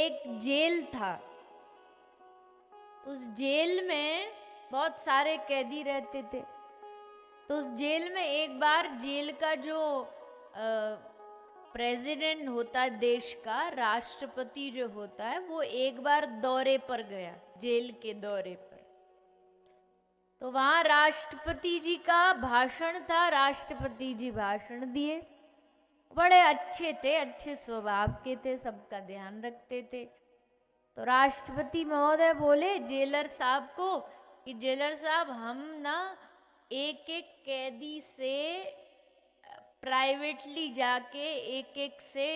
एक जेल था। उस जेल में बहुत सारे कैदी रहते थे। तो उस जेल में एक बार जेल का जो प्रेसिडेंट होता है देश का, राष्ट्रपति जो होता है, वो एक बार दौरे पर गया, जेल के दौरे पर। तो वहां राष्ट्रपति जी का भाषण था। राष्ट्रपति जी भाषण दिए, बड़े अच्छे थे, अच्छे स्वभाव के थे, सबका ध्यान रखते थे। तो राष्ट्रपति महोदय बोले जेलर साहब को कि जेलर साहब, हम ना एक एक कैदी से प्राइवेटली जाके एक एक से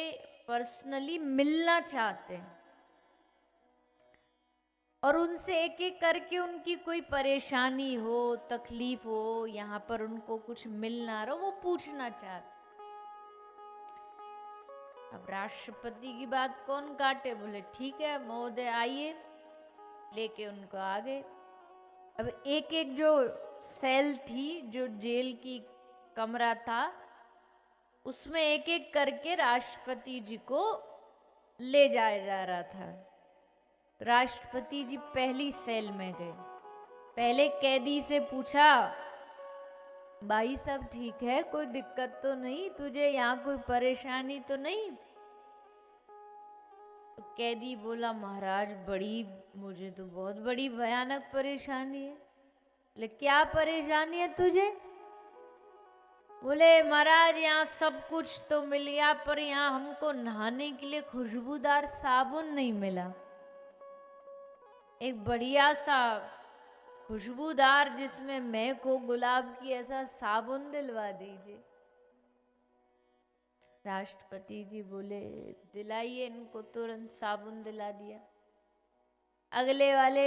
पर्सनली मिलना चाहते हैं और उनसे एक एक करके उनकी कोई परेशानी हो, तकलीफ हो, यहाँ पर उनको कुछ मिल ना रहा, वो पूछना चाहते। अब राष्ट्रपति की बात कौन काटे, बोले ठीक है महोदय आइए, लेके उनको आ गए। अब एक एक जो सेल थी, जो जेल की कमरा था, उसमें एक एक करके राष्ट्रपति जी को ले जाया जा रहा था। राष्ट्रपति जी पहली सेल में गए, पहले कैदी से पूछा, भाई सब ठीक है, कोई दिक्कत तो नहीं तुझे, यहाँ कोई परेशानी तो नहीं? तो कैदी बोला, महाराज मुझे तो बहुत बड़ी भयानक परेशानी है। बोले क्या परेशानी है तुझे? बोले महाराज यहाँ सब कुछ तो मिल गया, पर यहाँ हमको नहाने के लिए खुशबूदार साबुन नहीं मिला। एक बढ़िया सा खुशबूदार जिसमें महक हो गुलाब की, ऐसा साबुन दिलवा दीजिए। राष्ट्रपति जी बोले दिलाइए इनको। तुरंत साबुन दिला दिया। अगले वाले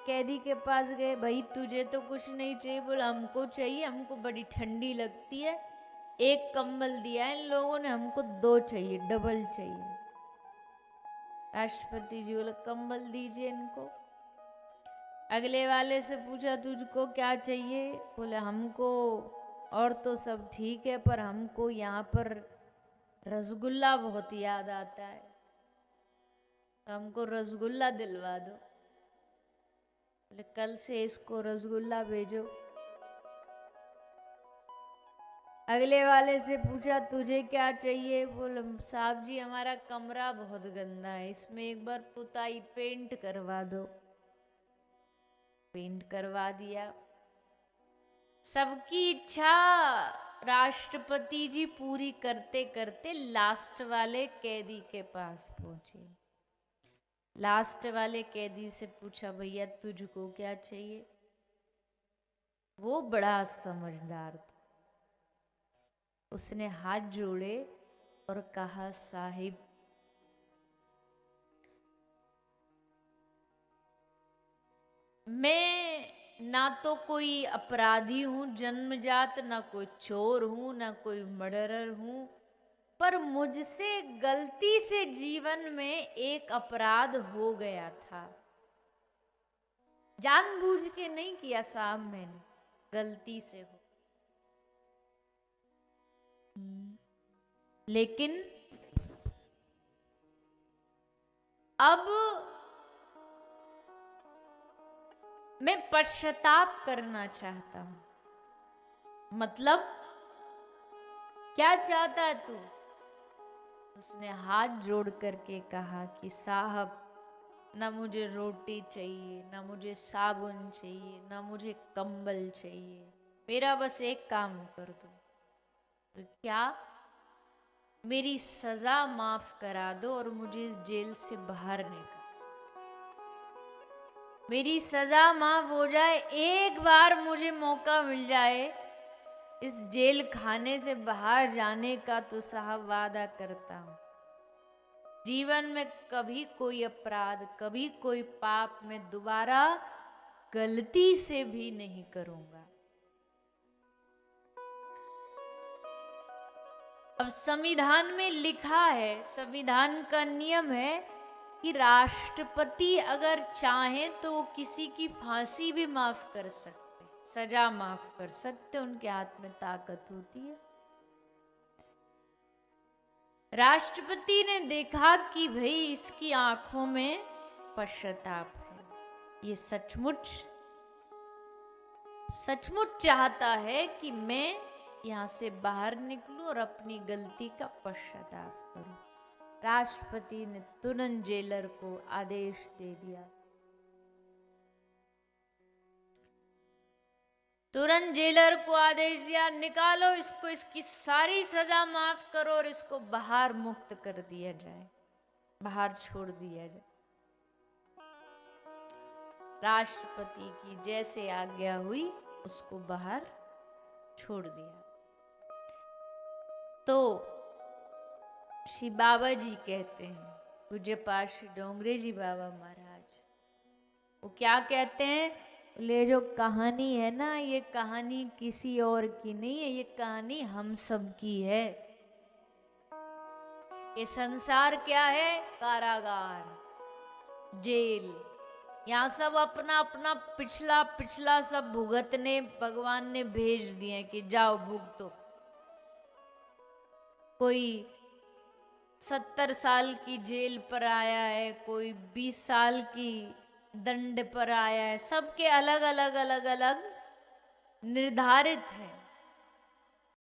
कैदी के पास गए, भाई तुझे तो कुछ नहीं चाहिए? बोला हमको चाहिए, हमको बड़ी ठंडी लगती है। एक कंबल दिया इन लोगों ने, हमको 2 चाहिए, डबल चाहिए। राष्ट्रपति जी बोले कंबल दीजिए इनको। अगले वाले से पूछा तुझको क्या चाहिए? बोले हमको और तो सब ठीक है, पर हमको यहाँ पर रसगुल्ला बहुत याद आता है, तो हमको रसगुल्ला दिलवा दो। बोले कल से इसको रसगुल्ला भेजो। अगले वाले से पूछा तुझे क्या चाहिए? बोले साहब जी हमारा कमरा बहुत गंदा है, इसमें एक बार पुताई पेंट करवा दो। पेंट करवा दिया। सबकी इच्छा राष्ट्रपति जी पूरी करते करते लास्ट वाले कैदी के पास पहुंचे। लास्ट वाले कैदी से पूछा भैया तुझको क्या चाहिए? वो बड़ा समझदार था, उसने हाथ जोड़े और कहा साहिब मैं ना तो कोई अपराधी हूं जन्मजात, ना कोई चोर हूं, ना कोई मर्डरर हूं, पर मुझसे गलती से जीवन में एक अपराध हो गया था। जानबूझ के नहीं किया साहब, मैंने गलती से हो। लेकिन अब मैं पश्चाताप करना चाहता हूं। मतलब क्या चाहता है तू? उसने हाथ जोड़ करके कहा कि साहब ना मुझे रोटी चाहिए, ना मुझे साबुन चाहिए, ना मुझे कंबल चाहिए, मेरा बस एक काम कर दो। तो क्या? मेरी सजा माफ करा दो और मुझे इस जेल से बाहर निकाल। मेरी सजा माफ हो जाए, एक बार मुझे मौका मिल जाए इस जेल खाने से बाहर जाने का, तो साहब वादा करता हूं जीवन में कभी कोई अपराध, कभी कोई पाप मैं दोबारा गलती से भी नहीं करूंगा। अब संविधान में लिखा है, संविधान का नियम है कि राष्ट्रपति अगर चाहे तो वो किसी की फांसी भी माफ कर सकते, सजा माफ कर सकते, उनके हाथ में ताकत होती है। राष्ट्रपति ने देखा कि भाई इसकी आंखों में पश्चाताप है, ये सचमुच सचमुच चाहता है कि मैं यहां से बाहर निकलूं और अपनी गलती का पश्चाताप करूं। राष्ट्रपति ने तुरंत जेलर को आदेश दे दिया, तुरंत जेलर को आदेश दिया, निकालो इसको, इसकी सारी सजा माफ करो और इसको बाहर मुक्त कर दिया जाए, बाहर छोड़ दिया जाए। राष्ट्रपति की जैसे आज्ञा हुई उसको बाहर छोड़ दिया। तो श्री बाबा जी कहते हैं, पूज्यपाद श्री डोंगरे जी बाबा महाराज, वो क्या कहते हैं, बोले जो कहानी है ना, ये कहानी किसी और की नहीं है, ये कहानी हम सब की है। ये संसार क्या है, कारागार, जेल। यहाँ सब अपना अपना पिछला पिछला सब भुगतने भगवान ने भेज दिए कि जाओ भुगतो। कोई 70 साल की जेल पर आया है, कोई 20 साल की दंड पर आया है, सबके अलग अलग अलग अलग निर्धारित है।